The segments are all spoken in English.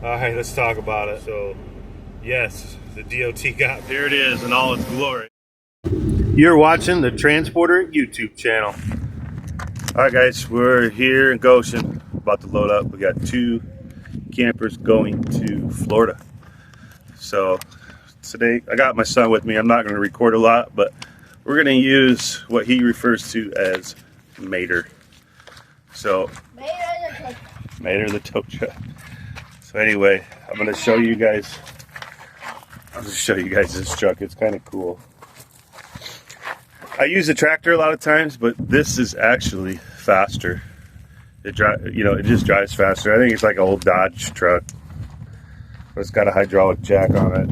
Alright, let's talk about it. So, yes, the DOT got here it is in all its glory. You're watching the Transporter YouTube channel. Alright guys, we're here in Goshen, about to load up. We got 2 campers going to Florida. So today, I got my son with me. I'm not going to record a lot, but we're going to use what he refers to as Mater. So, Mater the tow truck. So anyway, I'm going to show you guys. I'll just show you guys this truck. It's kind of cool. I use a tractor a lot of times, but this is actually faster. It just drives faster. I think it's like an old Dodge truck, but it's got a hydraulic jack on it.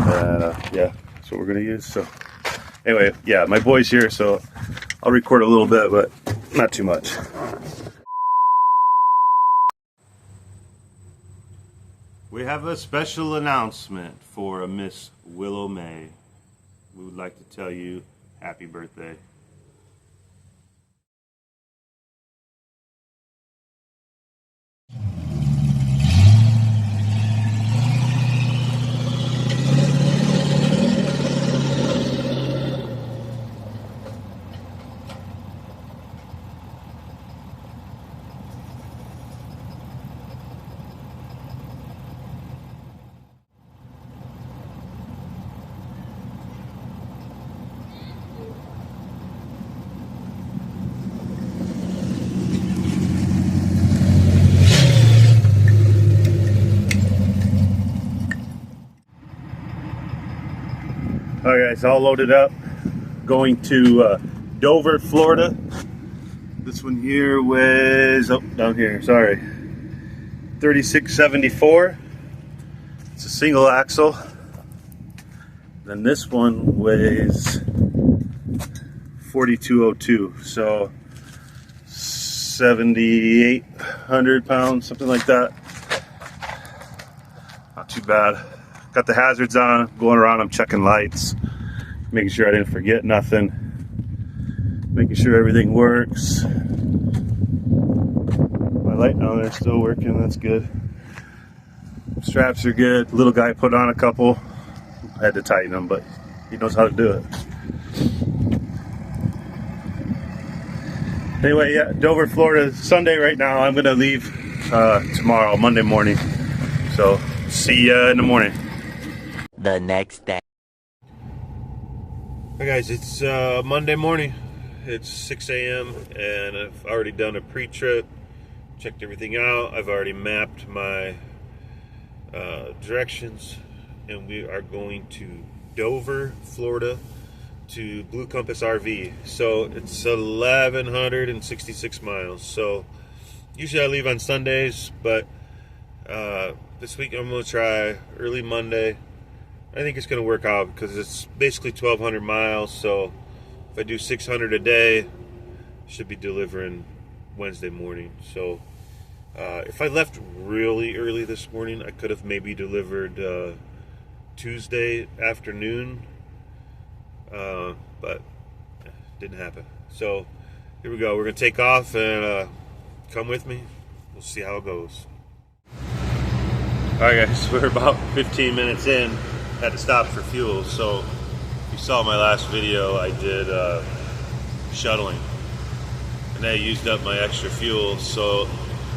And yeah, that's what we're gonna use. So anyway, yeah, my boy's here, so I'll record a little bit, but not too much. We have a special announcement for Miss Willow May. We would like to tell you happy birthday. Alright guys, all loaded up, going to Dover, Florida. This one here was, oh, down here, sorry, 3674. It's a single axle. Then this one weighs 4202, so 7,800 pounds, something like that. Not too bad. Got the hazards on, going around, I'm checking lights, making sure I didn't forget nothing, making sure everything works. My light down there still working, that's good. Straps are good. Little guy put on a couple. I had to tighten them, but he knows how to do it. Anyway, yeah, Dover, Florida, Sunday right now. I'm gonna leave tomorrow, Monday morning. So see ya in the morning. The next day. Hi guys, it's Monday morning. It's 6 a.m. and I've already done a pre-trip, checked everything out. I've already mapped my directions, and we are going to Dover, Florida, to Blue Compass RV. So it's 1,166 miles. So usually I leave on Sundays, but this week I'm going to try early Monday. I think it's going to work out because it's basically 1,200 miles. So if I do 600 a day, should be delivering Wednesday morning. So if I left really early this morning, I could have maybe delivered Tuesday afternoon, but didn't happen. So here we go. We're going to take off and come with me. We'll see how it goes. All right, guys, we're about 15 minutes in. Had to stop for fuel. So if you saw my last video, I did shuttling, and I used up my extra fuel. So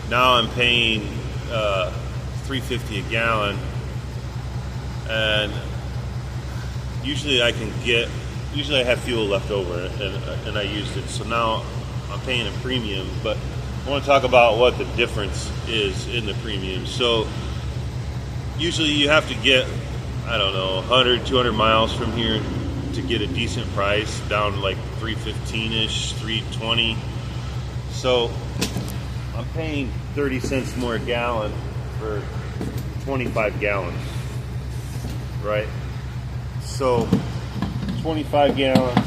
now I'm paying $3.50 a gallon, and usually I have fuel left over, and I used it. So now I'm paying a premium. But I want to talk about what the difference is in the premium. So usually you have to get, I don't know, 100, 200 miles from here to get a decent price, down to like 315-ish, 320. So I'm paying 30 cents more a gallon for 25 gallons, right? So 25 gallons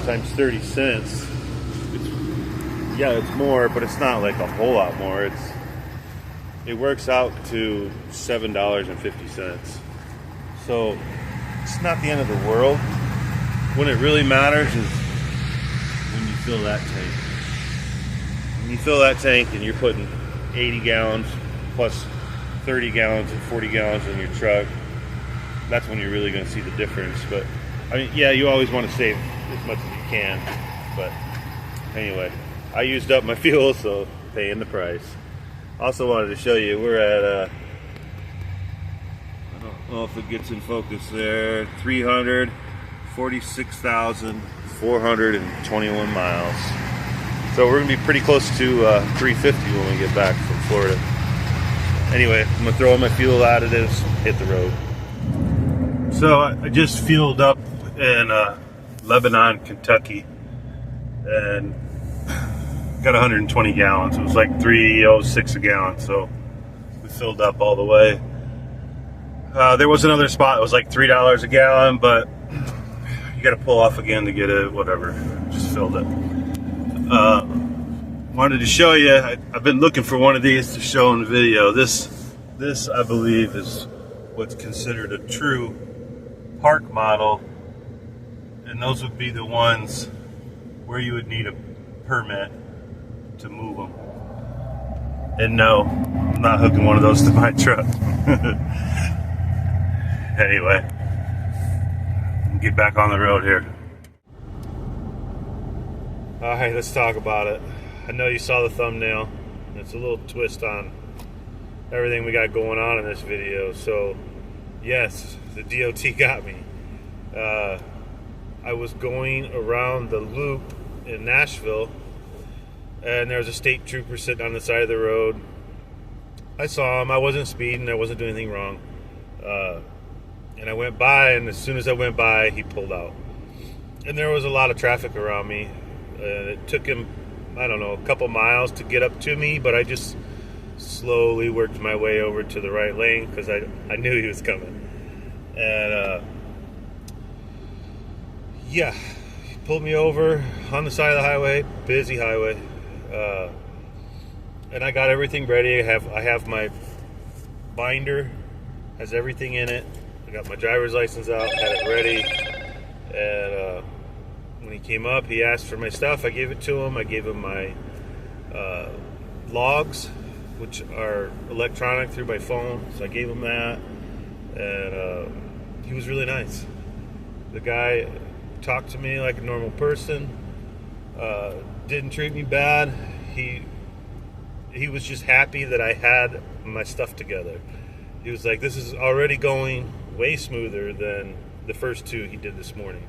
times 30 cents, it's more, but it's not like a whole lot more. It works out to $7.50. So it's not the end of the world. When it really matters is when you fill that tank. When you fill that tank and you're putting 80 gallons plus 30 gallons and 40 gallons in your truck, that's when you're really going to see the difference. But I mean, yeah, you always want to save as much as you can. But anyway, I used up my fuel, so paying the price. Also wanted to show you, we're at I don't know if it gets in focus there, 346,421 miles. So we're gonna be pretty close to 350 when we get back from Florida. Anyway, I'm gonna throw in my fuel additives, hit the road. So I just fueled up in Lebanon, Kentucky, and got 120 gallons. It was like 306 a gallon, so we filled up all the way. There was another spot, it was like $3 a gallon, but you got to pull off again to get it, whatever. Just filled it. Wanted to show you, I've been looking for one of these to show in the video. This I believe is what's considered a true park model, and those would be the ones where you would need a permit to move them. And no, I'm not hooking one of those to my truck. Anyway, get back on the road here. Alright, let's talk about it. I know you saw the thumbnail. It's a little twist on everything we got going on in this video. So, yes, the DOT got me. I was going around the loop in Nashville, and there was a state trooper sitting on the side of the road. I saw him. I wasn't speeding. I wasn't doing anything wrong. And I went by, and as soon as I went by, he pulled out. And there was a lot of traffic around me. It took him, I don't know, a couple miles to get up to me, but I just slowly worked my way over to the right lane because I knew he was coming. And yeah, he pulled me over on the side of the highway, busy highway. And I got everything ready. I have my binder, has everything in it. I got my driver's license out, had it ready. And when he came up, he asked for my stuff. I gave it to him. I gave him my logs, which are electronic through my phone. So I gave him that. And he was really nice. The guy talked to me like a normal person. Didn't treat me bad. He was just happy that I had my stuff together. He was like, this is already going way smoother than the first two he did this morning.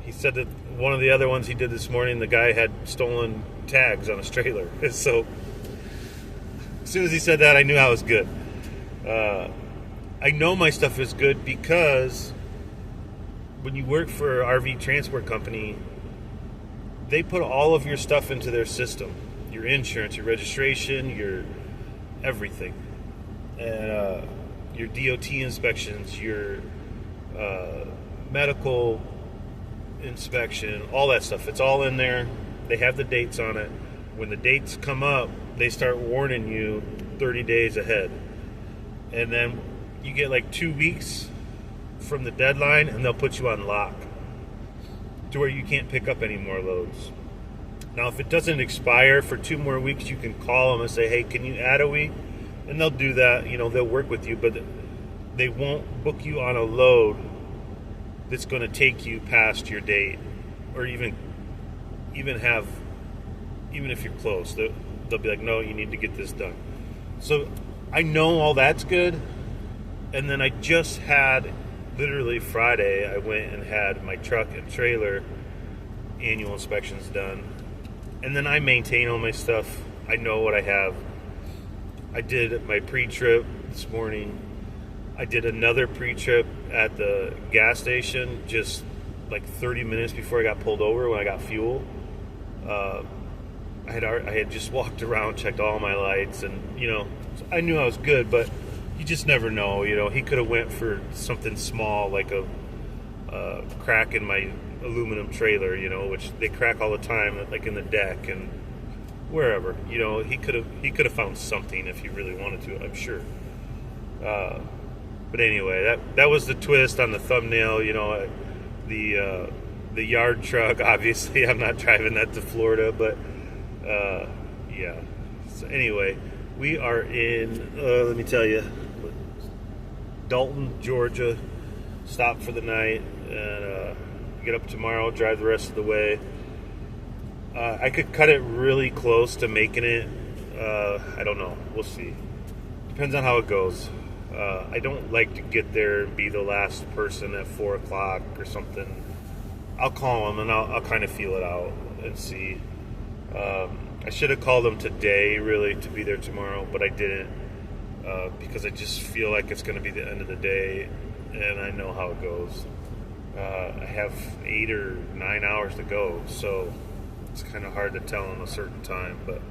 He said that one of the other ones he did this morning, the guy had stolen tags on his trailer. So as soon as he said that, I knew I was good. I know my stuff is good because when you work for an RV transport company, they put all of your stuff into their system. Your insurance, your registration, your everything. And your DOT inspections, your medical inspection, all that stuff. It's all in there. They have the dates on it. When the dates come up, they start warning you 30 days ahead. And then you get like 2 weeks from the deadline, and they'll put you on lock to where you can't pick up any more loads. Now, if it doesn't expire for 2 more weeks, you can call them and say, hey, can you add a week? And they'll do that. You know, they'll work with you, but they won't book you on a load that's going to take you past your date, or even if you're close, they'll be like, no, you need to get this done. So I know all that's good. And then I just had, literally Friday, I went and had my truck and trailer annual inspections done. And then I maintain all my stuff. I know what I have. I did my pre-trip this morning. I did another pre-trip at the gas station just like 30 minutes before I got pulled over when I got fuel. I had just walked around, checked all my lights, and you know, I knew I was good, but you just never know. You know, he could have went for something small like a crack in my aluminum trailer, you know, which they crack all the time, like in the deck and wherever. You know, he could have found something if he really wanted to, I'm sure. But anyway, that was the twist on the thumbnail. You know, the yard truck. Obviously, I'm not driving that to Florida, but yeah. So anyway, we are in, let me tell you, Dalton, Georgia. Stop for the night and get up tomorrow, drive the rest of the way. I could cut it really close to making it. I don't know. We'll see. Depends on how it goes. I don't like to get there and be the last person at 4 o'clock or something. I'll call them and I'll kind of feel it out and see. I should have called them today, really, to be there tomorrow, but I didn't because I just feel like it's going to be the end of the day, and I know how it goes. I have 8 or 9 hours to go, so it's kind of hard to tell in a certain time. But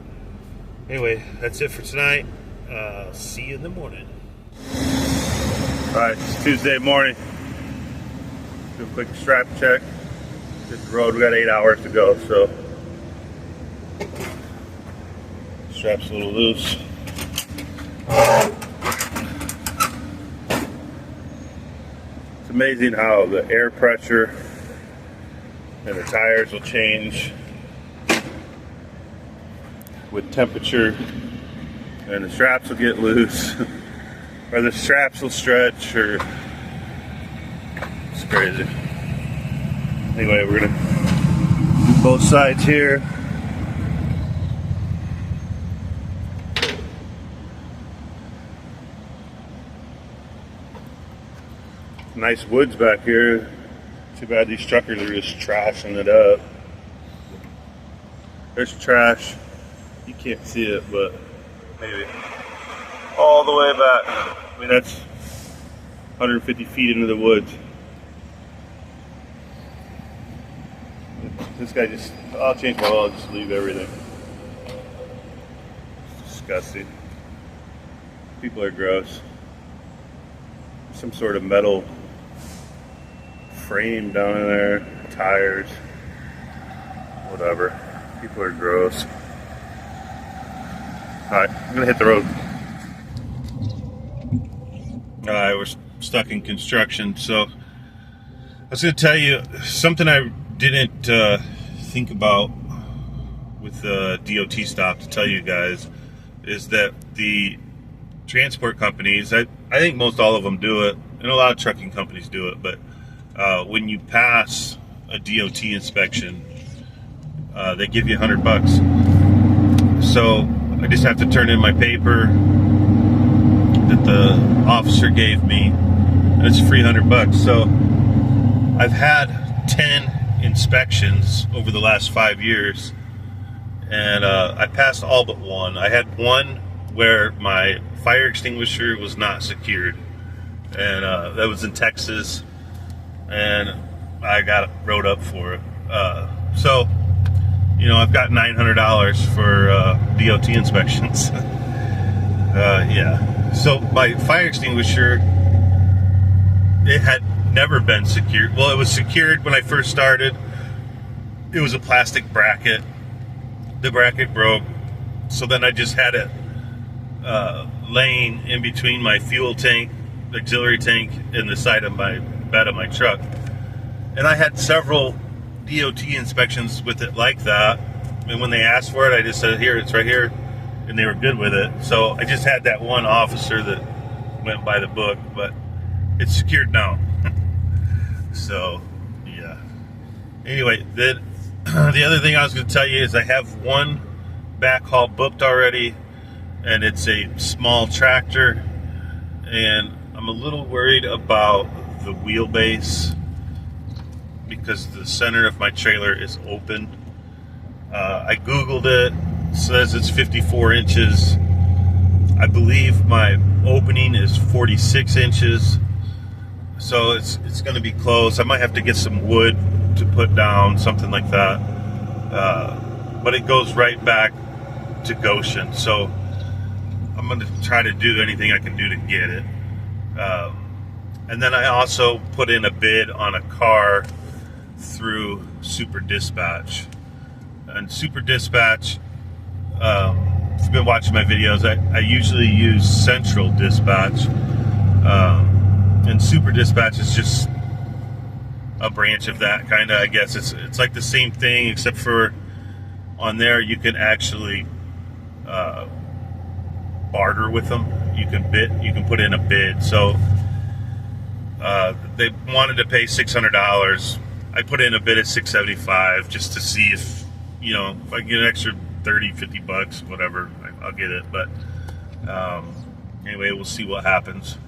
anyway, that's it for tonight. See you in the morning. All right, it's Tuesday morning. Do a quick strap check. Hit the road. We got 8 hours to go, so strap's a little loose. It's amazing how the air pressure and the tires will change with temperature, and the straps will get loose, or the straps will stretch, or it's crazy. Anyway, we're gonna do both sides here. Nice woods back here. Too bad these truckers are just trashing it up. There's trash. You can't see it, but maybe all the way back. I mean, that's 150 feet into the woods. This guy just, I'll change my oil, I'll just leave everything. It's disgusting. People are gross. Some sort of metal frame down in there, tires, whatever. People are gross. Alright, I'm gonna hit the road. Alright, we're stuck in construction, so I was gonna tell you something I didn't think about with the DOT stop to tell you guys is that the transport companies, I think most all of them do it, and a lot of trucking companies do it, but when you pass a DOT inspection, they give you $100. So I just have to turn in my paper that the officer gave me, and it's free $100. So I've had 10 inspections over the last 5 years, and I passed all but one. I had one where my fire extinguisher was not secured, and that was in Texas, and I got wrote up for it. So, you know, I've got $900 for DOT inspections. Yeah. So my fire extinguisher, it had never been secured. Well, it was secured when I first started. It was a plastic bracket. The bracket broke, so then I just had it laying in between my fuel tank, auxiliary tank, and the side of my bed of my truck. And I had several DOT inspections with it like that, and when they asked for it, I just said, here, it's right here, and they were good with it. So I just had that one officer that went by the book, but it's secured now. So yeah, anyway, the other thing I was going to tell you is I have one backhaul booked already, and it's a small tractor, and I'm a little worried about the wheelbase because the center of my trailer is open. I googled it, says it's 54 inches. I believe my opening is 46 inches, so it's going to be close. I might have to get some wood to put down, something like that, but it goes right back to Goshen, so I'm going to try to do anything I can do to get it. And then I also put in a bid on a car through Super Dispatch. And Super Dispatch, if you've been watching my videos, I usually use Central Dispatch. And Super Dispatch is just a branch of that, kind of, I guess. It's like the same thing, except for on there you can actually barter with them. You can put in a bid. So they wanted to pay $600. I put in a bid at $675 just to see if, if I get an extra 30, 50 bucks, whatever, I'll get it. But anyway, we'll see what happens.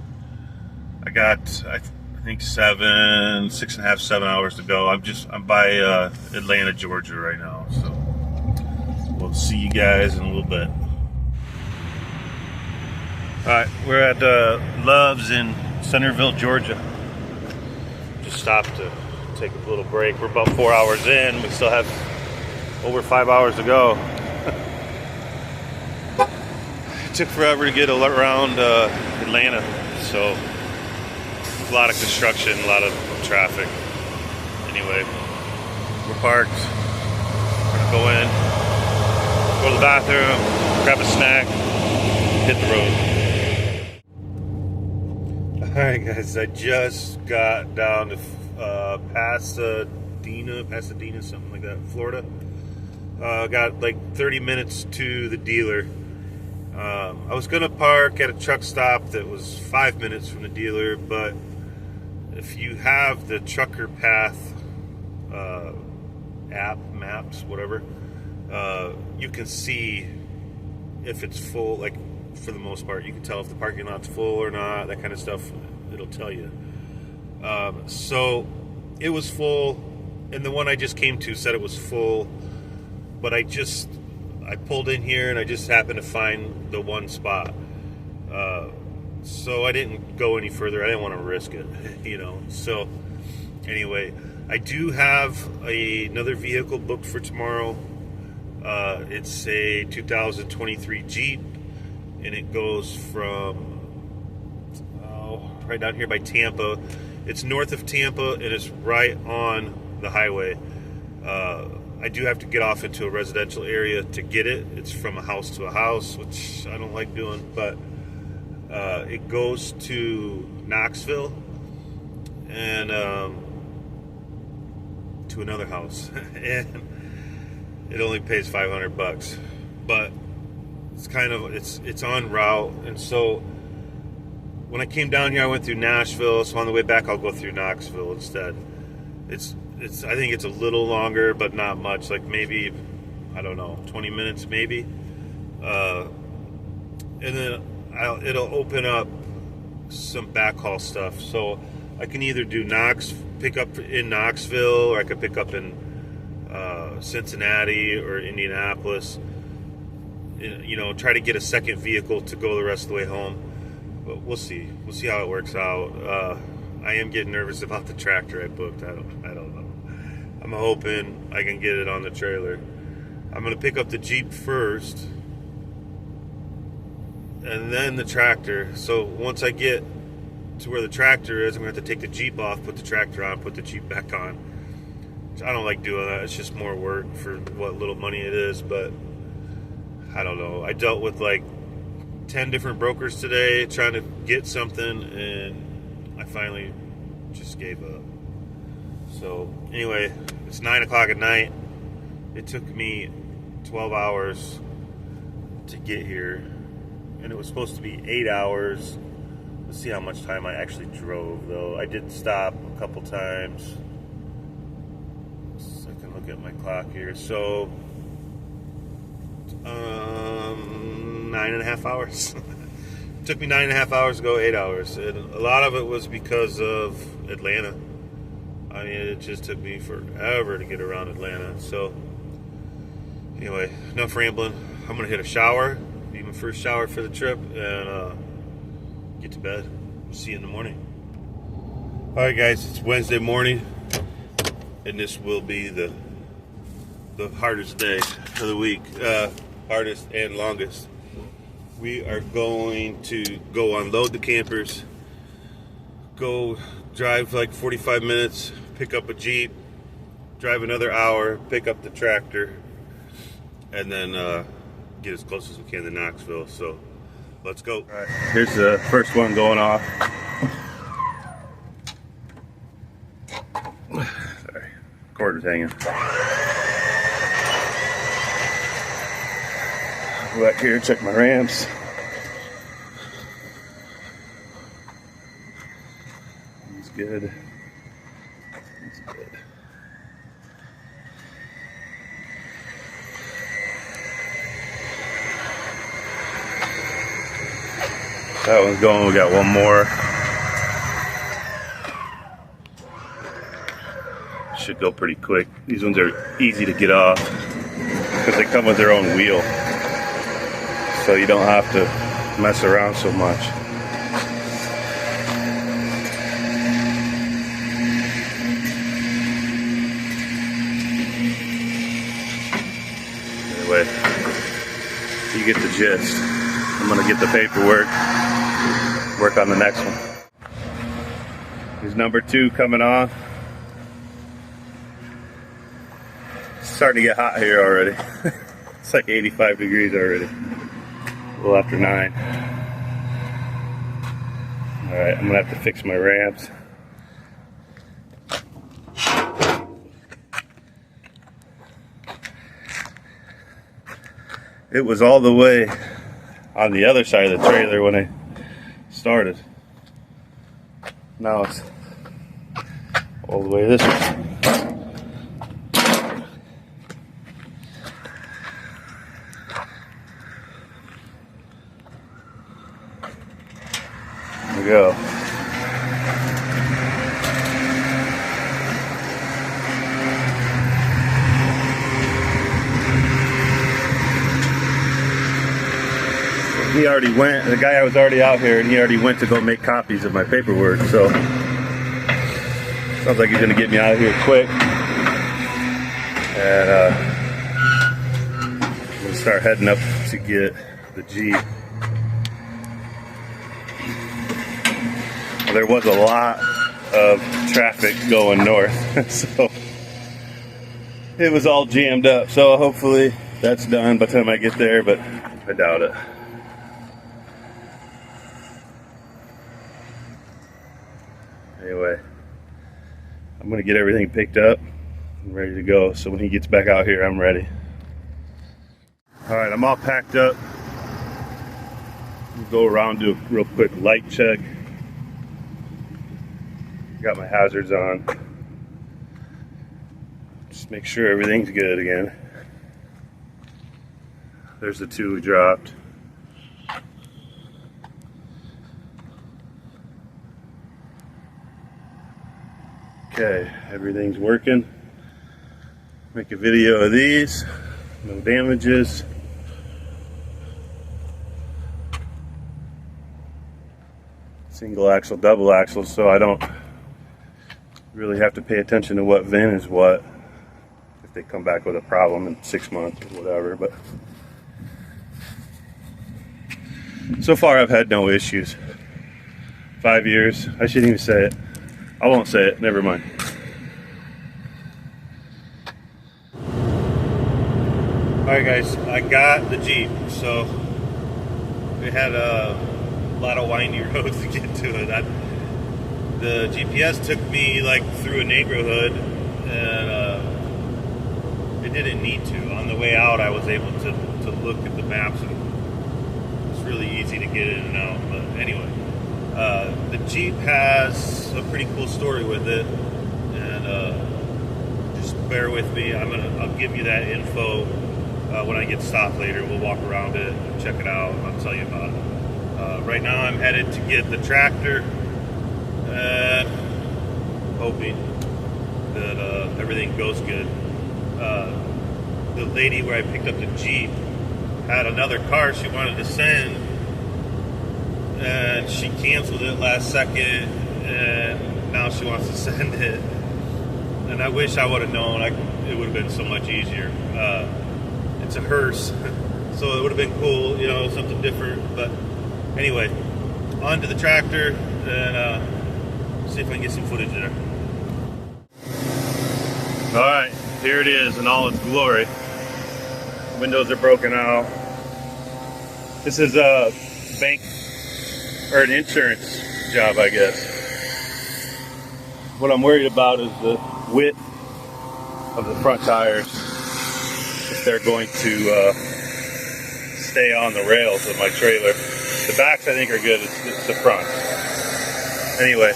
I got, I think 6.5, 7 hours to go. I'm by Atlanta, Georgia right now. So we'll see you guys in a little bit. All right, we're at Love's in Centerville, Georgia. Just stopped to take a little break. We're about 4 hours in. We still have over 5 hours to go. It took forever to get around Atlanta, so a lot of construction, a lot of traffic. Anyway, we're parked. We're gonna go in, go to the bathroom, grab a snack, hit the road. Alright guys, I just got down to Pasadena, something like that, Florida. Got like 30 minutes to the dealer. I was gonna park at a truck stop that was 5 minutes from the dealer, but if you have the Trucker Path app, maps, whatever, you can see if it's full. Like, for the most part, you can tell if the parking lot's full or not, that kind of stuff. It'll tell you. So it was full, and the one I just came to said it was full, but I pulled in here and I just happened to find the one spot. So I didn't go any further. I didn't want to risk it, So anyway, I do have another vehicle booked for tomorrow. It's a 2023 Jeep, and it goes from right down here by Tampa. It's north of Tampa, and it's right on the highway. I do have to get off into a residential area to get it. It's from a house to a house, which I don't like doing, but it goes to Knoxville and to another house, and it only pays $500, but it's on route. And so when I came down here, I went through Nashville, so on the way back I'll go through Knoxville instead. I think it's a little longer, but not much, like maybe, I don't know, 20 minutes maybe. And then it'll open up some backhaul stuff, so I can either do pick up in Knoxville, or I could pick up in Cincinnati or Indianapolis. Try to get a second vehicle to go the rest of the way home. But we'll see how it works out. I am getting nervous about the tractor I booked. I don't know. I'm hoping I can get it on the trailer. I'm gonna pick up the Jeep first, and then the tractor. So once I get to where the tractor is, I'm gonna have to take the Jeep off, put the tractor on, put the Jeep back on. I don't like doing that. It's just more work for what little money it is, but I don't know. I dealt with like 10 different brokers today trying to get something, and I finally just gave up. So anyway, it's 9 o'clock at night. It took me 12 hours to get here, and it was supposed to be 8 hours. Let's see how much time I actually drove, though. I did stop a couple times. So I can look at my clock here. So 9.5 hours. It took me 9.5 hours to go, 8 hours. And a lot of it was because of Atlanta. I mean, it just took me forever to get around Atlanta. So anyway, enough rambling. I'm gonna hit a shower, be my first shower for the trip, and get to bed. See you in the morning. All right, guys, it's Wednesday morning, and this will be the hardest day of the week, hardest and longest. We are going to go unload the campers, go drive like 45 minutes, pick up a Jeep, drive another hour, pick up the tractor, and then get as close as we can to Knoxville. So let's go. All right, here's the first one going off. Sorry, cord was hanging. Go back here, check my ramps. good. That's good. That one's going. We got one more. Should go pretty quick. These ones are easy to get off because they come with their own wheel, so you don't have to mess around so much. Anyway, you get the gist. I'm gonna get the paperwork, work on the next one. Here's number 2 coming on. It's starting to get hot here already. It's like 85 degrees already. A little after 9. Alright, I'm gonna have to fix my ramps. It was all the way on the other side of the trailer when I started. Now it's all the way this way. There we go. He already went, the guy was already out here, and he already went to go make copies of my paperwork, so sounds like he's gonna get me out of here quick. And I'm gonna start heading up to get the Jeep. There was a lot of traffic going north, so it was all jammed up, so hopefully that's done by the time I get there, but I doubt it. Anyway, I'm gonna get everything picked up and ready to go, so when he gets back out here, I'm ready. All right, I'm all packed up. We'll go around, do a real quick light check. Got my hazards on. Just make sure everything's good again. There's the 2 we dropped. Okay, everything's working. Make a video of these. No damages. Single axle, double axle, so I don't really have to pay attention to what VIN is what if they come back with a problem in 6 months or whatever. But so far I've had no issues. 5 years. I shouldn't even say it. I won't say it. Never mind. Alright guys, I got the Jeep. So we had a lot of windy roads to get to it. The GPS took me like through a neighborhood, and it didn't need to. On the way out, I was able to look at the maps, and it's really easy to get in and out. But anyway, the Jeep has a pretty cool story with it, and just bear with me. I'll give you that info when I get stopped later. We'll walk around it, check it out, and I'll tell you about it. Right now, I'm headed to get the tractor. And hoping that everything goes good. The lady where I picked up the Jeep had another car she wanted to send, and she canceled it last second, and now she wants to send it. And I wish I would have known. It would have been so much easier. It's a hearse, so it would have been cool, you know, something different. But anyway, on to the tractor, and see if I can get some footage there. Alright, here it is in all its glory. Windows are broken out. This is a bank or an insurance job, I guess. What I'm worried about is the width of the front tires, if they're going to stay on the rails of my trailer. The backs I think are good, it's the front. Anyway,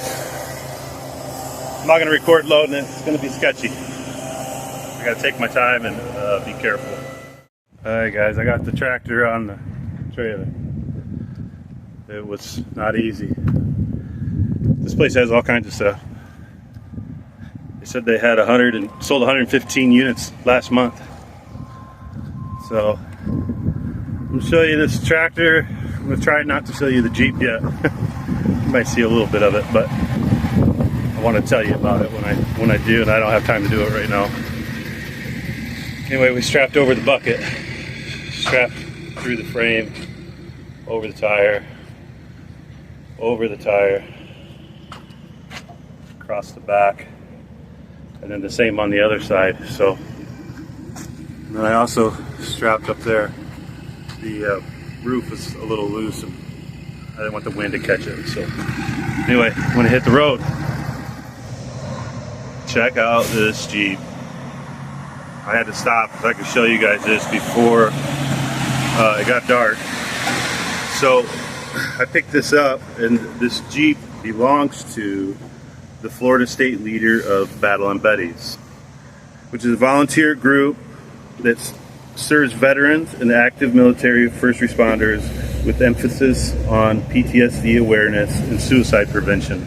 I'm not gonna record loading it. It's gonna be sketchy. I gotta take my time and be careful. All right, guys, I got the tractor on the trailer. It was not easy. This place has all kinds of stuff. They said they had sold 115 units last month. So I'm gonna show you this tractor. I'm gonna try not to show you the Jeep yet. You might see a little bit of it, but I want to tell you about it when I do, and I don't have time to do it right now. Anyway, we strapped over the bucket, strapped through the frame, over the tire, across the back, and then the same on the other side. So, and then I also strapped up there. The roof is a little loose, and I didn't want the wind to catch it. So, anyway, I'm gonna hit the road. Check out this Jeep. I had to stop so I could show you guys this before it got dark. So I picked this up, and this Jeep belongs to the Florida State Leader of Battle and Betties, which is a volunteer group that serves veterans and active military first responders with emphasis on PTSD awareness and suicide prevention.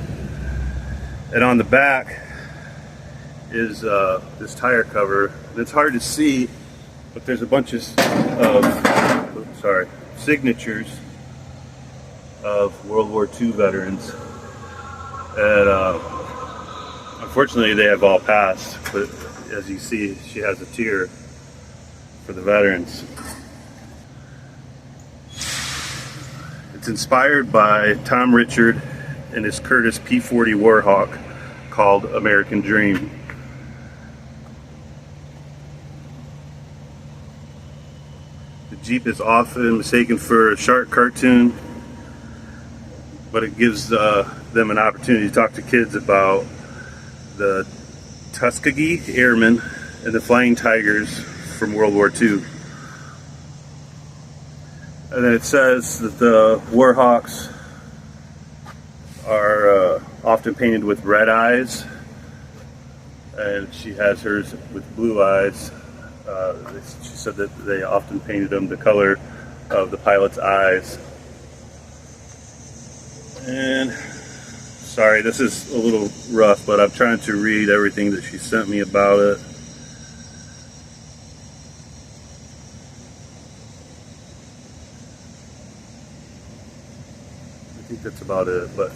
And on the back is this tire cover. And it's hard to see, but there's a bunch of signatures of World War II veterans. And unfortunately, they have all passed. But as you see, she has a tear for the veterans. It's inspired by Tom Richard and his Curtis P-40 Warhawk called American Dream. The Jeep is often mistaken for a shark cartoon, but it gives them an opportunity to talk to kids about the Tuskegee Airmen and the Flying Tigers from World War II. And then it says that the Warhawks are often painted with red eyes, and she has hers with blue eyes. She said that they often painted them the color of the pilot's eyes. And sorry, this is a little rough, but I'm trying to read everything that she sent me about it. I think that's about it, but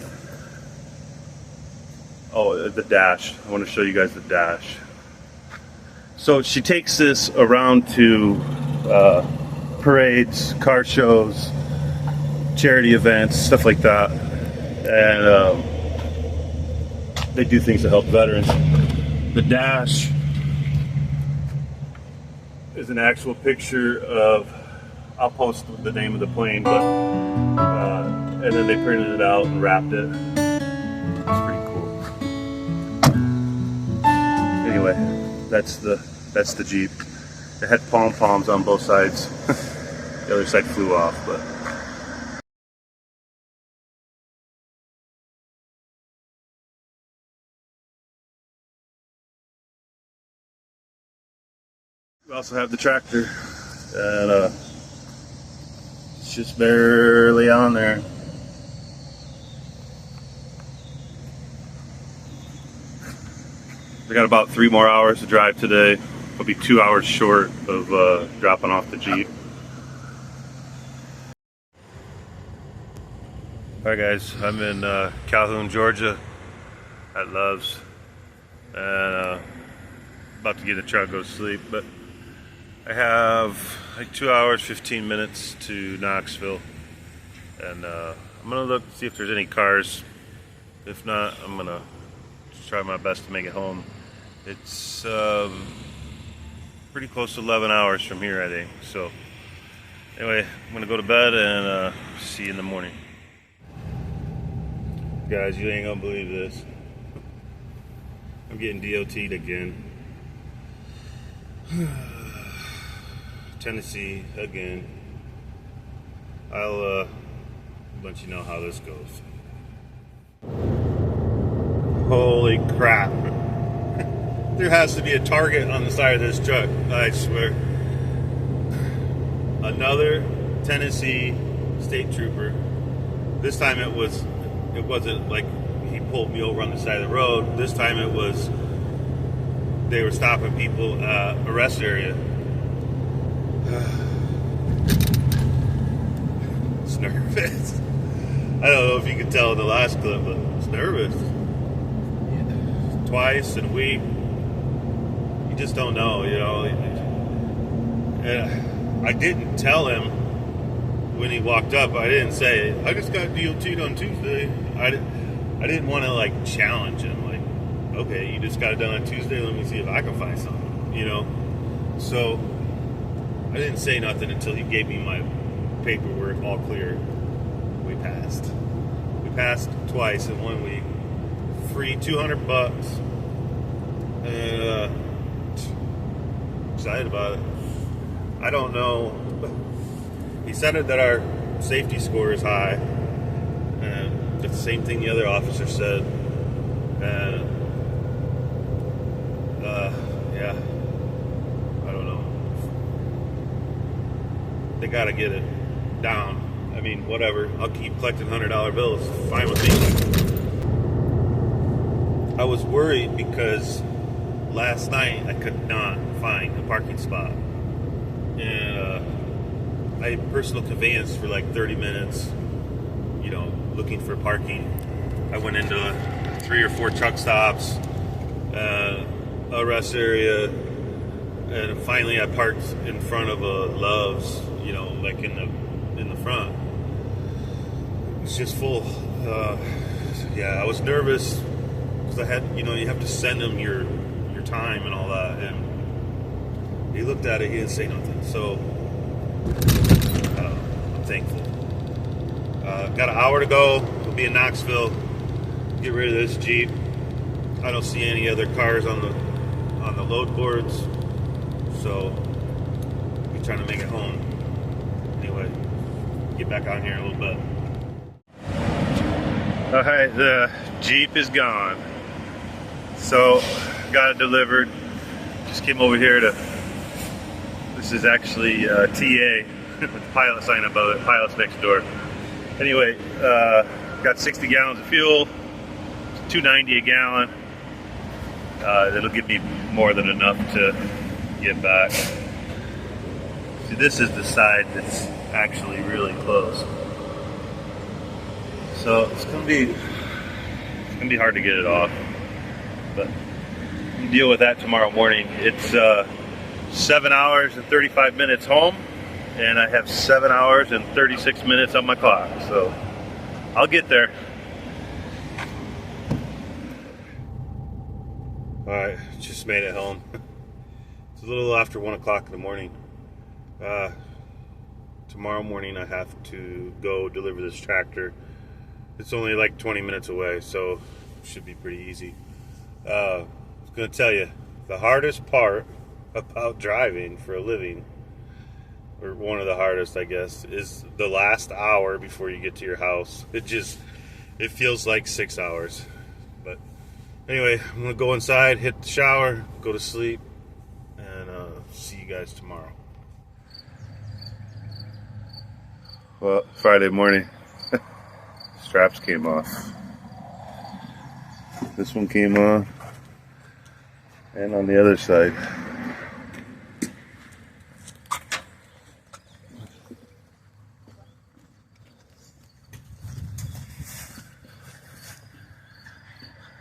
oh, the dash. I want to show you guys the dash. So she takes this around to parades, car shows, charity events, stuff like that, and they do things to help veterans. The dash is an actual picture of, I'll post the name of the plane, but and then they printed it out and wrapped it. It's pretty cool. Anyway, that's the Jeep. It had pom-poms on both sides. The other side flew off, but we also have the tractor, and it's just barely on there. I got about 3 more hours to drive today. I'll be 2 hours short of dropping off the Jeep. Alright guys, I'm in Calhoun, Georgia at Love's, and about to get in the truck, go to sleep, but I have like 2 hours, 15 minutes to Knoxville, and I'm gonna look, see if there's any cars. If not, I'm gonna try my best to make it home. It's pretty close to 11 hours from here, I think. So anyway, I'm gonna go to bed and see you in the morning. Guys, you ain't gonna believe this. I'm getting DOT'd again. Tennessee again. I'll let you know how this goes. Holy crap. There has to be a target on the side of this truck, I swear. Another Tennessee state trooper. This time it wasn't like he pulled me over on the side of the road. This time it was they were stopping people arrest area. It's nervous. I don't know if you could tell in the last clip, but it's nervous. Twice in a week. You just don't know, you know. And I didn't tell him when he walked up. I didn't say, I just got DOT'd on Tuesday. I didn't want to like challenge him. Like, okay, you just got it done on Tuesday. Let me see if I can find something, you know. So I didn't say nothing until he gave me my paperwork, all clear. We passed. We passed twice in 1 week. Free $200. And excited about it. I don't know. He said it that our safety score is high, and that's the same thing the other officer said. And yeah, I don't know. They gotta get it down. I mean, whatever. I'll keep collecting $100 bills. Fine with me. I was worried because last night I could not find a parking spot. And I had personal conveyance for like 30 minutes, you know, looking for parking. I went into 3 or 4 truck stops, a rest area, and finally I parked in front of a Love's, you know, like in the front. It's just full. Yeah, I was nervous because I had, you know, you have to send them your time and all that, and he looked at it, he didn't say nothing. So I'm thankful. Got an hour to go. We'll be in Knoxville. Get rid of this Jeep. I don't see any other cars on the load boards, so we're trying to make it home. Anyway, get back on here in a little bit. All right, the Jeep is gone. So got it delivered. Just came over here to. This is actually TA with the pilot sign above it. Pilot's next door. Anyway, got 60 gallons of fuel. $2.90 a gallon. It'll give me more than enough to get back. See, this is the side that's actually really close. So it's gonna be hard to get it off, but we'll deal with that tomorrow morning. It's 7 hours and 35 minutes home, and I have 7 hours and 36 minutes on my clock. So I'll get there. All right, just made it home. It's a little after 1 o'clock in the morning. Tomorrow morning I have to go deliver this tractor. It's only like 20 minutes away, so it should be pretty easy. I was gonna tell you, the hardest part about driving for a living, or one of the hardest, I guess, is the last hour before you get to your house. It feels like 6 hours. But anyway, I'm gonna go inside, hit the shower, go to sleep, and see you guys tomorrow. Well, Friday morning, straps came off. This one came off, and on the other side.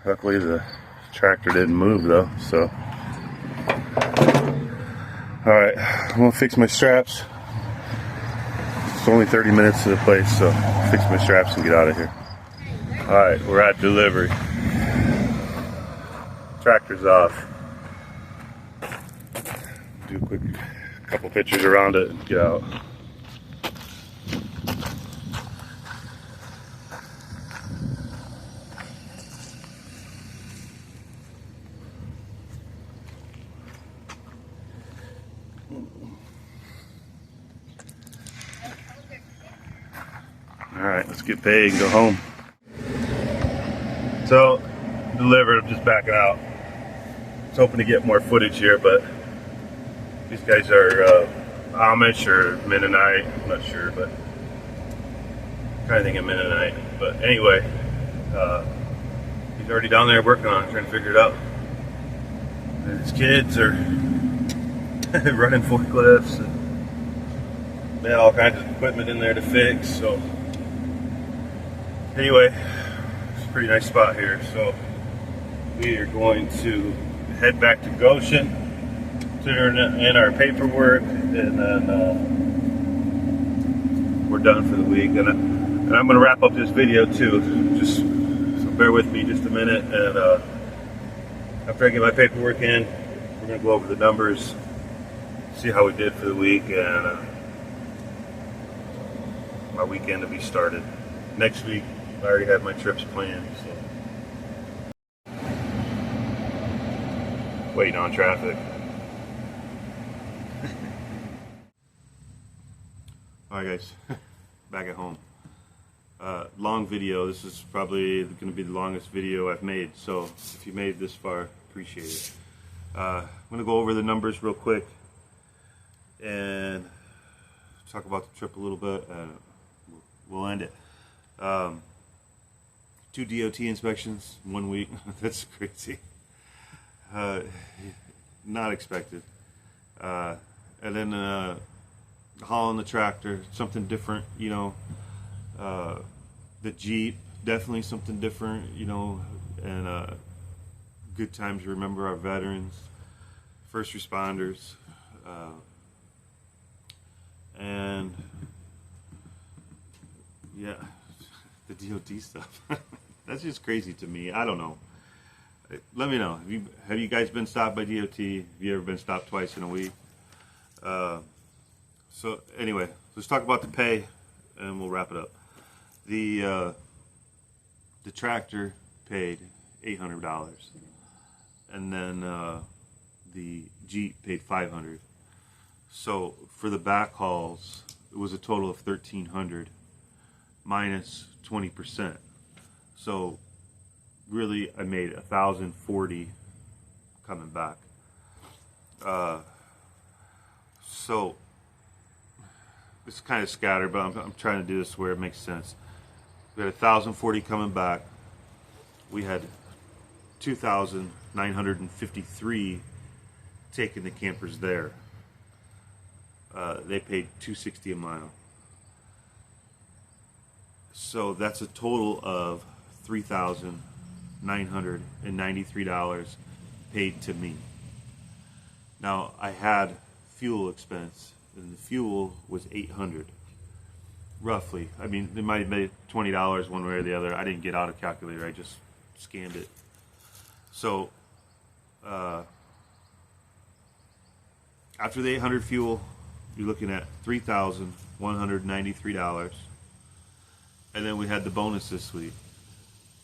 Luckily the tractor didn't move though, so. Alright, I'm gonna fix my straps. It's only 30 minutes to the place, so I'll fix my straps and get out of here. Alright, we're at delivery. Tractor's off. Do a quick couple pictures around it and get out. Alright, let's get paid and go home. So, delivered. I'm just backing out. I was hoping to get more footage here, but these guys are Amish or Mennonite. I'm not sure, but I'm kind of thinking Mennonite. But anyway, he's already down there working on it, trying to figure it out. And his kids are running forklifts and they had all kinds of equipment in there to fix. So anyway, it's a pretty nice spot here. So we are going to head back to Goshen, turn in our paperwork, and then we're done for the week. And I'm going to wrap up this video too. Just so bear with me just a minute. And after I get my paperwork in, we're going to go over the numbers, see how we did for the week, and my weekend to be started. Next week, I already have my trips planned. So. Waiting on traffic. Alright guys, back at home. Long video. This is probably going to be the longest video I've made, so if you made it this far, appreciate it. I'm going to go over the numbers real quick and talk about the trip a little bit, and we'll end it. 2 DOT inspections in 1 week. That's crazy. Not expected. And then hauling the tractor, something different, you know. The Jeep, definitely something different, you know. And good times to remember our veterans, first responders, and yeah, the DOT stuff. That's just crazy to me. I don't know. Let me know. Have you guys been stopped by DOT? Have you ever been stopped twice in a week? So anyway, let's talk about the pay, and we'll wrap it up. The tractor paid $800, and then the Jeep paid $500. So for the backhauls, it was a total of $1,300 minus 20%. So really, I made $1,040 coming back. So it's kind of scattered, but I'm trying to do this where it makes sense. We had $1,040 coming back. We had 2,953 taking the campers there. They paid $260 a mile. So that's a total of $3,993 paid to me. Now I had fuel expense, and the fuel was $800 roughly. I mean, they might have made $20 one way or the other. I didn't get out a calculator, I just scanned it. So after the $800 fuel, you're looking at $3,193. And then we had the bonus this week.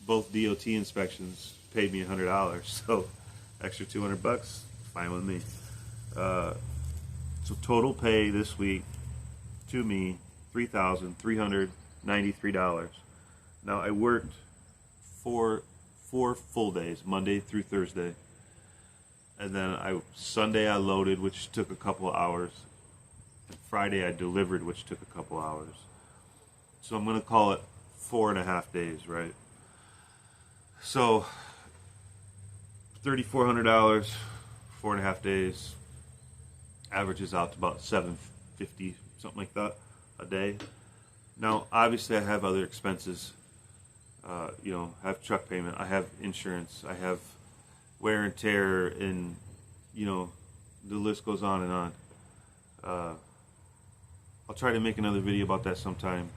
Both DOT inspections paid me $100, so extra $200, fine with me. So total pay this week to me, $3,393. Now I worked four full days, Monday through Thursday, and then Sunday I loaded, which took a couple of hours, and Friday I delivered, which took a couple of hours. So I'm going to call it 4.5 days, right? So $3,400, 4.5 days, averages out to about $750, something like that, a day. Now, obviously, I have other expenses. You know, I have truck payment, I have insurance, I have wear and tear, and you know, the list goes on and on. I'll try to make another video about that sometime.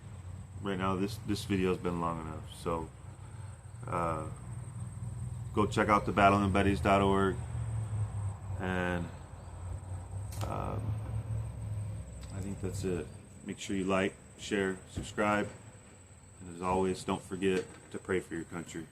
Right now, this video has been long enough, so go check out the battleandbuddies.org, and I think that's it. Make sure you like, share, subscribe, and as always, don't forget to pray for your country.